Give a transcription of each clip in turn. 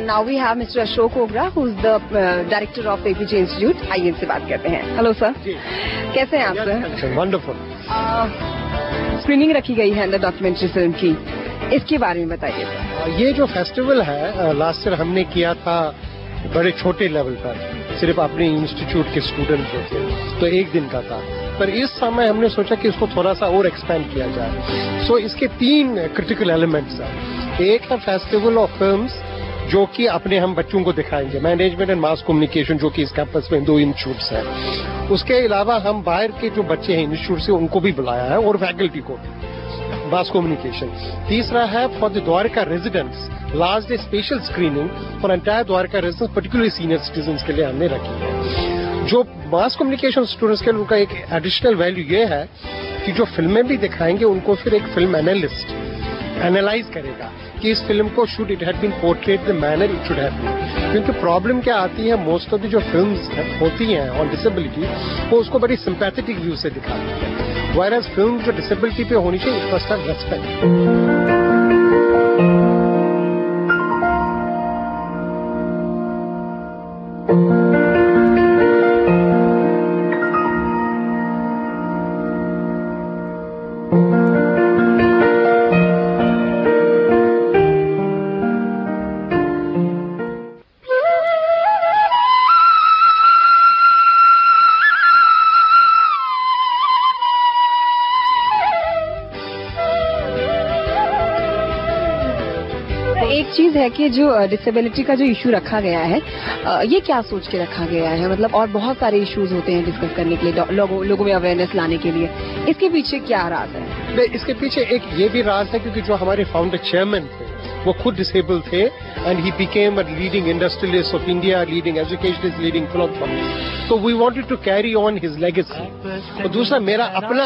And now we have mister Ashok Ogra, who is the director of APJ institute. आइए इनसे बात करते हैं। हेलो सर, कैसे हैं आप सर? वंडरफुल। स्क्रीनिंग रखी गई है अंदर डॉक्यूमेंट्री फिल्म की, इसके बारे में बताइए सर। ये जो फेस्टिवल है लास्ट ईयर हमने किया था बड़े छोटे लेवल पर, सिर्फ अपने इंस्टीट्यूट के स्टूडेंट जो थे, तो एक दिन का था। पर इस समय हमने सोचा कि इसको थोड़ा सा और एक्सपेंड किया जाए। सो इसके 3 क्रिटिकल एलिमेंट्स हैं। एक है फेस्टिवल ऑफ फिल्म्स, जो कि अपने हम बच्चों को दिखाएंगे, मैनेजमेंट एंड मास कम्युनिकेशन, जो कि इस कैंपस में 2 इंस्टीट्यूट्स हैं। उसके अलावा हम बाहर के जो बच्चे हैं इंस्टीट्यूट से, उनको भी बुलाया है, और फैकल्टी को मास कम्युनिकेशन। तीसरा है for the Dwarka residents, last day special screening for entire Dwarka residents, particularly senior citizen के लिए हमने रखी है। जो मास कम्युनिकेशन स्टूडेंट्स के लिए उनका एक एडिशनल वैल्यू ये है कि जो फिल्में भी दिखाएंगे उनको फिर एक फिल्म एनालिस्ट एनालाइज करेगा कि इस फिल्म को should it have been portrait the manner it should have been. क्योंकि प्रॉब्लम क्या आती है, मोस्ट ऑफ द जो फिल्म्स होती हैं ऑन डिसेबिलिटी, वो उसको बड़ी सिंपैथेटिक व्यू से दिखाती है, whereas फिल्म जो डिसेबिलिटी पे होनी चाहिए, इट मस्ट हैव रेस्पेक्ट। एक चीज है कि जो डिसेबिलिटी का जो इशू रखा गया है, ये क्या सोच के रखा गया है? मतलब और बहुत सारे इश्यूज होते हैं डिस्कस करने के लिए, लोगों में अवेयरनेस लाने के लिए, इसके पीछे क्या राज है? इसके पीछे एक ये भी राज है, क्योंकि जो हमारे फाउंडर चेयरमैन थे वो खुद डिसेबल थे, and he became a leading industrialist of India, leading educationist, leading philosopher. तो we wanted to carry on his legacy. और दूसरा मेरा अपना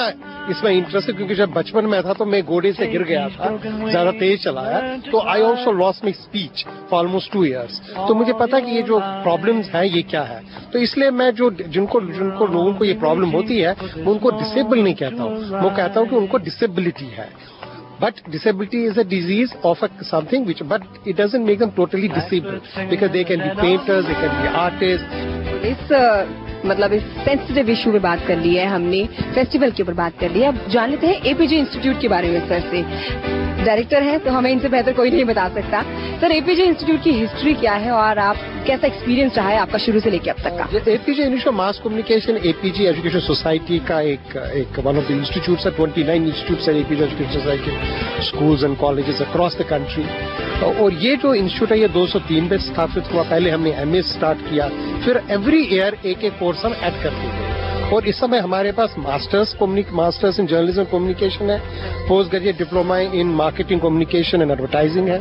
इसमें इंटरेस्ट है, क्योंकि जब बचपन में था तो मैं घोड़े से गिर गया था, ज्यादा तेज चलाया, तो I also lost my speech for almost 2 years। तो मुझे पता कि ये जो प्रॉब्लम्स है ये क्या है, तो इसलिए मैं जो जिनको लोगों को ये प्रॉब्लम होती है, मैं उनको डिसेबल नहीं कहता हूँ, मैं कहता हूँ कि उनको डिसेबिलिटी है। But disability is a disease of something which, but it doesn't make them totally disabled, because they can be painters, they can be artists. इस सेंसिटिव इशू पे बात कर ली है हमने, फेस्टिवल के ऊपर बात कर ली है। अब जान लेते हैं एपीजे इंस्टीट्यूट के बारे में सर से। डायरेक्टर हैं तो हमें इनसे बेहतर कोई नहीं बता सकता। सर, एपीजे इंस्टीट्यूट की हिस्ट्री क्या है और आप कैसा एक्सपीरियंस रहा है आपका शुरू से लेकर अब तक का? APJ institute mass communication, APJ education society का एक वन ऑफ द इंस्टीट्यूट्स है। 29 इंस्टीट्यूट्स है APJ education society, schools and colleges across the country. और ये जो इंस्टीट्यूट है ये 203 में स्थापित हुआ। पहले हमने एमए स्टार्ट किया, फिर एवरी ईयर एक कोर्स हम ऐड करते थे। और इस समय हमारे पास मास्टर्स इन जर्नलिज्म कम्युनिकेशन है, post graduate diploma in marketing communication and advertising है,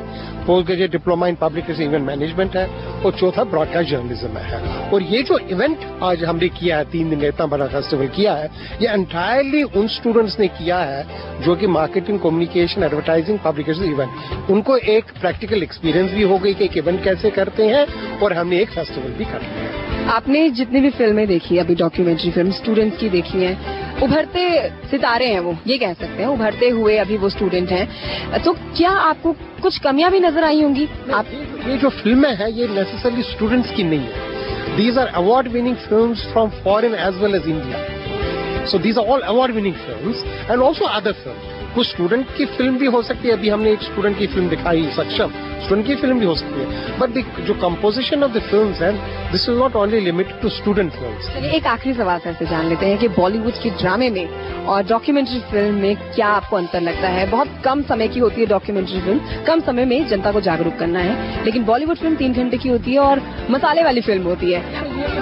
post graduate diploma in public event management है, और चौथा ब्रॉडकास्ट जर्नलिज्म है। और ये जो इवेंट आज हमने किया है, 3 दिन का इतना बड़ा फेस्टिवल किया है, ये एंटायरली उन स्टूडेंट्स ने किया है जो कि marketing communication advertising publication event, उनको एक प्रैक्टिकल एक्सपीरियंस भी हो गई कि एक इवेंट कैसे करते हैं, और हमने एक फेस्टिवल भी कर लिया है। आपने जितनी भी फिल्में देखी, अभी डॉक्यूमेंट्री फिल्म स्टूडेंट्स की देखी हैं, उभरते सितारे हैं वो, ये कह सकते हैं, उभरते हुए अभी वो स्टूडेंट हैं, तो क्या आपको कुछ कमियां भी नजर आई होंगी? आप ये जो फिल्में हैं ये नेसेसरली स्टूडेंट्स की नहीं है। These are award winning films from foreign as well as India. So these are all award winning films and also other film. कुछ स्टूडेंट की फिल्म भी हो सकती है, अभी हमने एक स्टूडेंट की फिल्म दिखाई, सक्षम, स्टूडेंट की फिल्म भी हो सकती है, बट जो कंपोजिशन ऑफ द फिल्म्स है, this is not only limited to student films. चलिए एक आखिरी सवाल सर से जान लेते हैं कि बॉलीवुड के ड्रामे में और डॉक्यूमेंट्री फिल्म में क्या आपको अंतर लगता है? बहुत कम समय की होती है डॉक्यूमेंट्री फिल्म, कम समय में जनता को जागरूक करना है, लेकिन बॉलीवुड फिल्म 3 घंटे की होती है और मसाले वाली फिल्म होती है।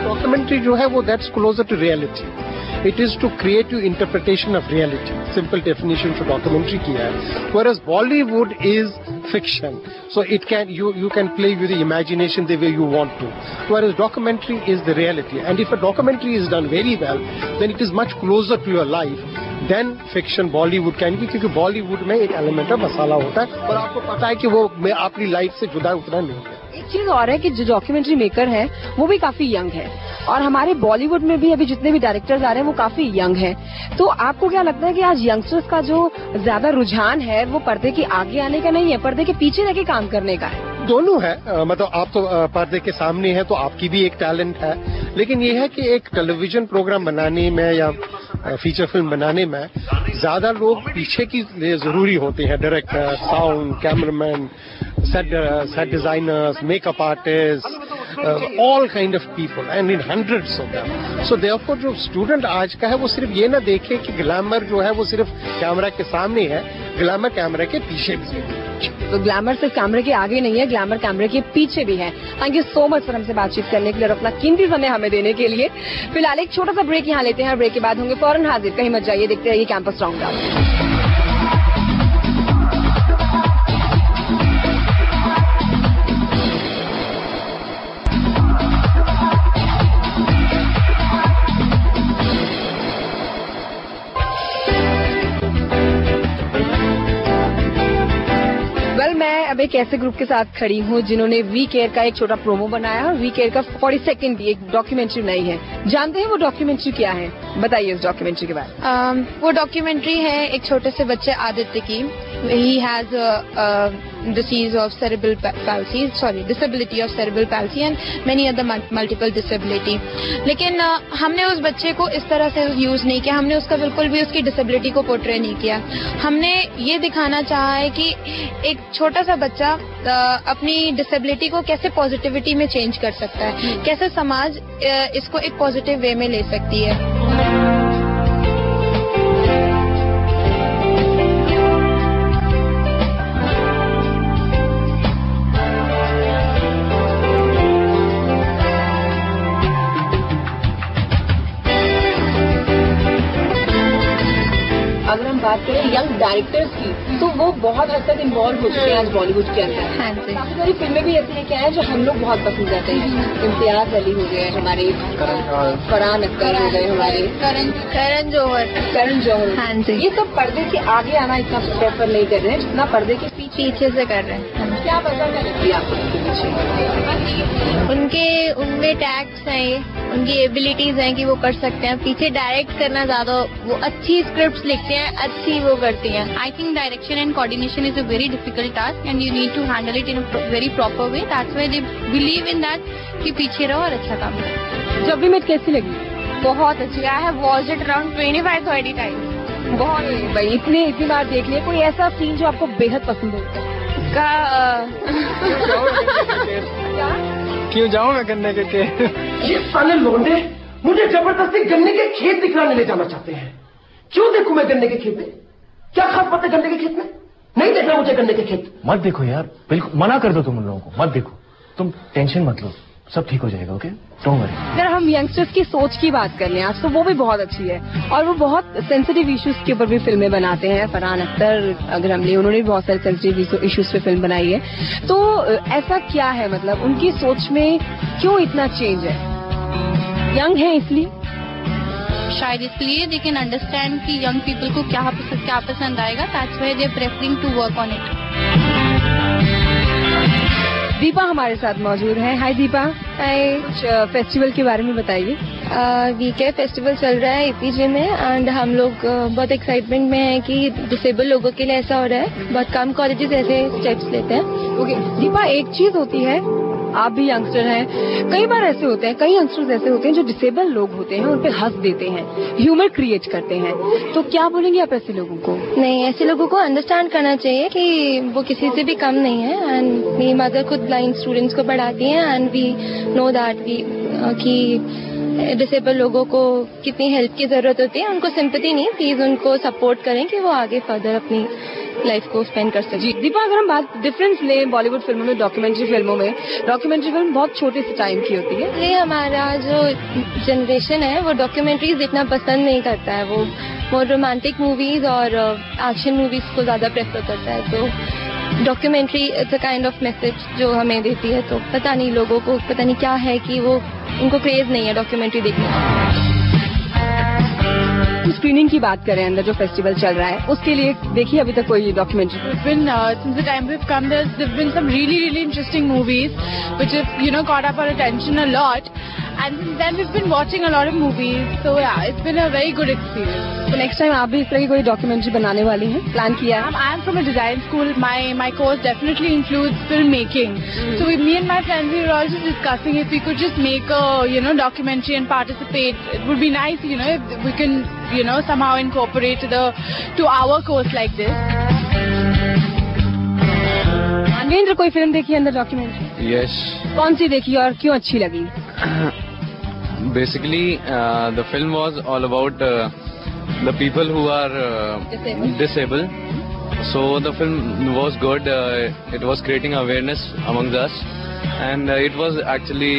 डॉक्यूमेंट्री जो है वो that's closer to reality. It is to creative interpretation of reality. Simple definition for documentary किया है. Whereas Bollywood is fiction, so it can you can play with the imagination the way you want to. Whereas documentary is the reality. And if a documentary is done very well, then it is much closer to your life than fiction Bollywood can be, क्योंकि Bollywood में एक element of मसाला होता है और आपको पता है कि वो अपनी लाइफ से जुदा उतना नहीं है। एक चीज और है कि जो डॉक्यूमेंट्री मेकर है वो भी काफी यंग है, और हमारे बॉलीवुड में भी अभी जितने भी डायरेक्टर्स आ रहे हैं वो काफी यंग हैं। तो आपको क्या लगता है कि आज यंगस्टर्स का जो ज्यादा रुझान है वो पर्दे के आगे आने का नहीं है, पर्दे के पीछे रह के काम करने का है? दोनों है, मतलब आप तो पर्दे के सामने है तो आपकी भी एक टैलेंट है, लेकिन ये है कि एक टेलीविजन प्रोग्राम बनाने में या फीचर फिल्म बनाने में ज्यादा लोग पीछे की जरूरी होते हैं, director, sound, cameraman, set designers, makeup artist, all kind of people and in hundreds of them. So therefore जो स्टूडेंट आज का है वो सिर्फ ये ना देखे कि ग्लैमर जो है वो सिर्फ कैमरा के सामने है, ग्लैमर कैमरा के पीछे भी है। तो ग्लैमर सिर्फ कैमरे के आगे नहीं है, ग्लैमर कैमरे के पीछे भी है। Thank you so much for हमसे बातचीत करने के लिए और अपना कीमती समय हमें देने के लिए। फिलहाल एक छोटा सा ब्रेक यहाँ लेते हैं, ब्रेक के बाद होंगे फौरन हाजिर। कहीं मत जाइए, देखते रहिए कैंपस राउंड। अब एक ऐसे ग्रुप के साथ खड़ी हूँ जिन्होंने वी केयर का एक छोटा प्रोमो बनाया है और वी केयर का 42nd भी एक डॉक्यूमेंट्री बनाई है। जानते हैं वो डॉक्यूमेंट्री क्या है? बताइए उस डॉक्यूमेंट्री के बारे। वो डॉक्यूमेंट्री है एक छोटे से बच्चे आदित्य की। He has disease of cerebral palsy, disability of cerebral palsy and many other multiple disability. लेकिन हमने उस बच्चे को इस तरह से यूज नहीं किया, हमने उसका बिल्कुल भी उसकी डिसेबिलिटी को पोर्ट्रे नहीं किया। हमने ये दिखाना चाहा है कि एक छोटा सा बच्चा अपनी डिसेबिलिटी को कैसे पॉजिटिविटी में चेंज कर सकता है, कैसे समाज इसको एक पॉजिटिव वे में ले सकती है। अगर हम बात करें यंग डायरेक्टर्स की तो वो बहुत हद तक इन्वॉल्व हो चुके हैं आज बॉलीवुड के अंदर। हाँ जी, काफी सारी फिल्में भी ऐसी क्या है जो हम लोग बहुत पसंद करते हैं। इम्तियाज अली हो गए हमारे, फरहान अख्तर हो गए हमारे, करण जौहर। हाँ जी, ये सब पर्दे के आगे आना इतना प्रेफर नहीं कर रहे हैं जितना पर्दे के पीछे से कर रहे हैं। क्या वजह क्या लगती है आपको उनके पीछे? उनमें टैक्स हैं, उनकी एबिलिटीज हैं कि वो कर सकते हैं। पीछे डायरेक्ट करना ज्यादा, वो अच्छी स्क्रिप्ट्स लिखते हैं, अच्छी वो करती हैं। I think direction and coordination is a very difficult task and you need to handle it in a very proper way. That's why they believe in that कि पीछे रहो और अच्छा काम करो। जब भी मैं कैसी लगी? बहुत अच्छी। I have watched it around 25-30 times. बहुत भाई, इतनी बार देख लिया। कोई ऐसा सीन जो आपको बेहद पसंद हो? क्यों जाऊं मैं गन्ने के खेत? ये साले लोंडे मुझे जबरदस्ती गन्ने के खेत दिखलाने ले जाना चाहते हैं। क्यों देखूं मैं गन्ने के खेत में? क्या खास बात है गन्ने के खेत में? नहीं देखना मुझे गन्ने के खेत। मत देखो यार, बिल्कुल मना कर दो तुम उन लोगों को, मत देखो। तुम टेंशन मत लो, सब ठीक हो जाएगा। Okay, don't worry. अगर हम यंगस्टर्स की सोच की बात कर लें आज तो वो भी बहुत अच्छी है और वो बहुत सेंसिटिव इश्यूज के ऊपर भी फिल्में बनाते हैं। फरहान अख्तर अगर हम ले, उन्होंने भी बहुत सारे सेंसिटिव इश्यूज पे फिल्म बनाई है। तो ऐसा क्या है, मतलब उनकी सोच में क्यों इतना चेंज है? यंग है इसलिए? शायद इसलिए दे कैन अंडरस्टैंड कि यंग पीपल को क्या पसंद आएगा। That's why they are preferring to work on it. Deepa हमारे साथ मौजूद है। हाय दीपा। हाय। कुछ फेस्टिवल के बारे में बताइए। वीकेयर फेस्टिवल चल रहा है एपीजे में एंड हम लोग बहुत एक्साइटमेंट में हैं कि डिसेबल लोगों के लिए ऐसा हो रहा है। बहुत कम कॉलेजेस ऐसे स्टेप्स लेते हैं। ओके दीपा, एक चीज होती है, आप भी यंगस्टर हैं, कई बार ऐसे होते हैं, कई यंगस्टर्स ऐसे होते हैं जो डिसेबल लोग होते हैं, उन पे हंस देते हैं, ह्यूमर क्रिएट करते हैं। तो क्या बोलेंगे आप ऐसे लोगों को? नहीं, ऐसे लोगों को अंडरस्टैंड करना चाहिए कि वो किसी से भी कम नहीं है। एंड मेरी मदर खुद ब्लाइंड स्टूडेंट्स को पढ़ाती हैं एंड वी नो दैट कि डिसेबल लोगों को कितनी हेल्प की जरूरत होती है। उनको सिंपैथी नहीं, प्लीज उनको सपोर्ट करें कि वो आगे फर्दर अपनी लाइफ को स्पेंड कर सकते। जी दीपा, अगर हम बात डिफरेंस लें बॉलीवुड फिल्मों में डॉक्यूमेंट्री फिल्मों में, डॉक्यूमेंट्री फिल्म बहुत छोटे से टाइम की होती है। ये हमारा जो जनरेशन है वो डॉक्यूमेंट्रीज देखना पसंद नहीं करता है। वो रोमांटिक मूवीज और एक्शन मूवीज को ज्यादा प्रेफर करता है। तो documentary it's a kind of message जो हमें देती है। तो पता नहीं लोगों को पता नहीं क्या है कि वो उनको क्रेज नहीं है डॉक्यूमेंट्री देखने का। स्क्रीनिंग की बात करें अंदर जो फेस्टिवल चल रहा है उसके लिए देखिए अभी तक कोई documentary? Since the time we've come, there've been some really interesting movies which have caught up our attention a lot. And since then we've been watching a lot of movies. So yeah, it's been a very good experience. तो next time आप भी इस तरह की कोई documentary बनाने वाली हैं? प्लान किया है? I am from a design school. My course definitely includes filmmaking. So me and my friends, we were all just discussing if we could just make a documentary and participate. It would be nice, if we can somehow incorporate to our course like this. Manvendra, कोई film देखी अंदर documentary? Yes. कौन सी देखी और क्यों अच्छी लगी? Basically, the film was all about the people who are disabled. So the film was good. It was creating awareness among us, and it was actually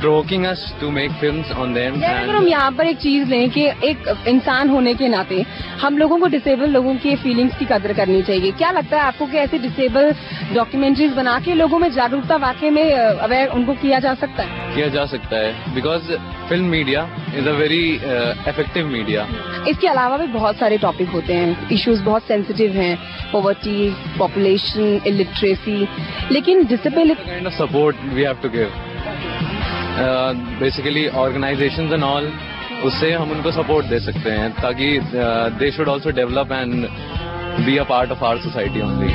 provoking us to make films on them. अगर हम यहाँ पर एक चीज लें कि एक इंसान होने के नाते हम लोगों को डिसेबल लोगों की फीलिंग्स की कदर करनी चाहिए। क्या लगता है आपको कि ऐसे डिसेबल डॉक्यूमेंट्रीज बना के लोगों में जागरूकता वाकई में अवेयर उनको किया जा सकता है? किया जा सकता है, because film media is a very effective media. इसके अलावा भी बहुत सारे टॉपिक होते हैं, इश्यूज बहुत सेंसिटिव हैं, पॉवर्टी, पॉपुलेशन, इलिटरेसी, लेकिन disability kind of support we have to give basically organisations and all, उससे हम उनको सपोर्ट दे सकते हैं ताकि they should also develop and be a part of our society only.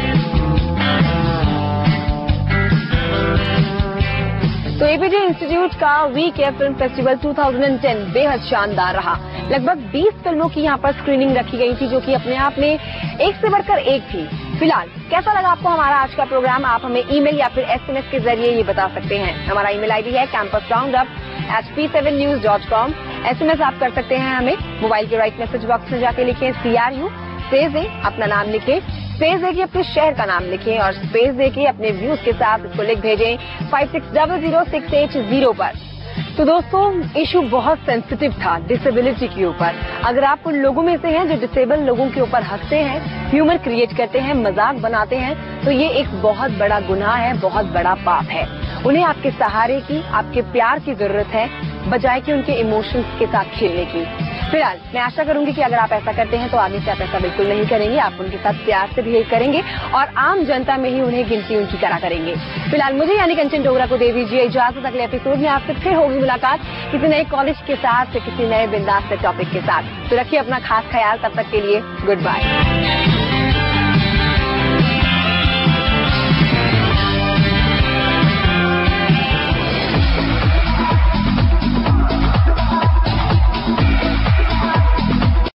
तो एपीजे इंस्टीट्यूट का वीक एयर फिल्म फेस्टिवल 2010 बेहद शानदार रहा। लगभग 20 फिल्मों की यहाँ पर स्क्रीनिंग रखी गई थी जो कि अपने आप में एक से बढ़कर एक थी। फिलहाल कैसा लगा आपको हमारा आज का प्रोग्राम? आप हमें ईमेल या फिर एसएमएस के जरिए ये बता सकते हैं। हमारा ईमेल आईडी है campusroundup@p7news.com। एसएमएस आप कर सकते हैं हमें मोबाइल के राइट मैसेज बॉक्स में जाके लिखें CRU, स्पेस ए, अपना नाम लिखें, स्पेस दे के अपने शहर का नाम लिखें और स्पेस दे के अपने व्यूज के साथ इसको लिख भेजें 56000680 पर। तो दोस्तों, इशू बहुत सेंसिटिव था डिसेबिलिटी के ऊपर। अगर आप उन लोगों में से हैं जो डिसेबल लोगों के ऊपर हंसते हैं, ह्यूमर क्रिएट करते हैं, मजाक बनाते हैं, तो ये एक बहुत बड़ा गुनाह है, बहुत बड़ा पाप है। उन्हें आपके सहारे की, आपके प्यार की जरूरत है, बजाय कि उनके इमोशंस के साथ खेलने की। फिलहाल मैं आशा करूंगी कि अगर आप ऐसा करते हैं तो आगे से आप ऐसा बिल्कुल नहीं करेंगे। आप उनके साथ प्यार से बिहेव करेंगे और आम जनता में ही उन्हें गिनती उनकी करा करेंगे। फिलहाल मुझे यानी कंचन डोगरा को दे दीजिए इजाजत। अगले एपिसोड में आपसे फिर होगी मुलाकात किसी नए कॉलेज के साथ, किसी नए बिंदास से टॉपिक के साथ। तो रखिए अपना खास ख्याल। तब तक के लिए गुड बाय।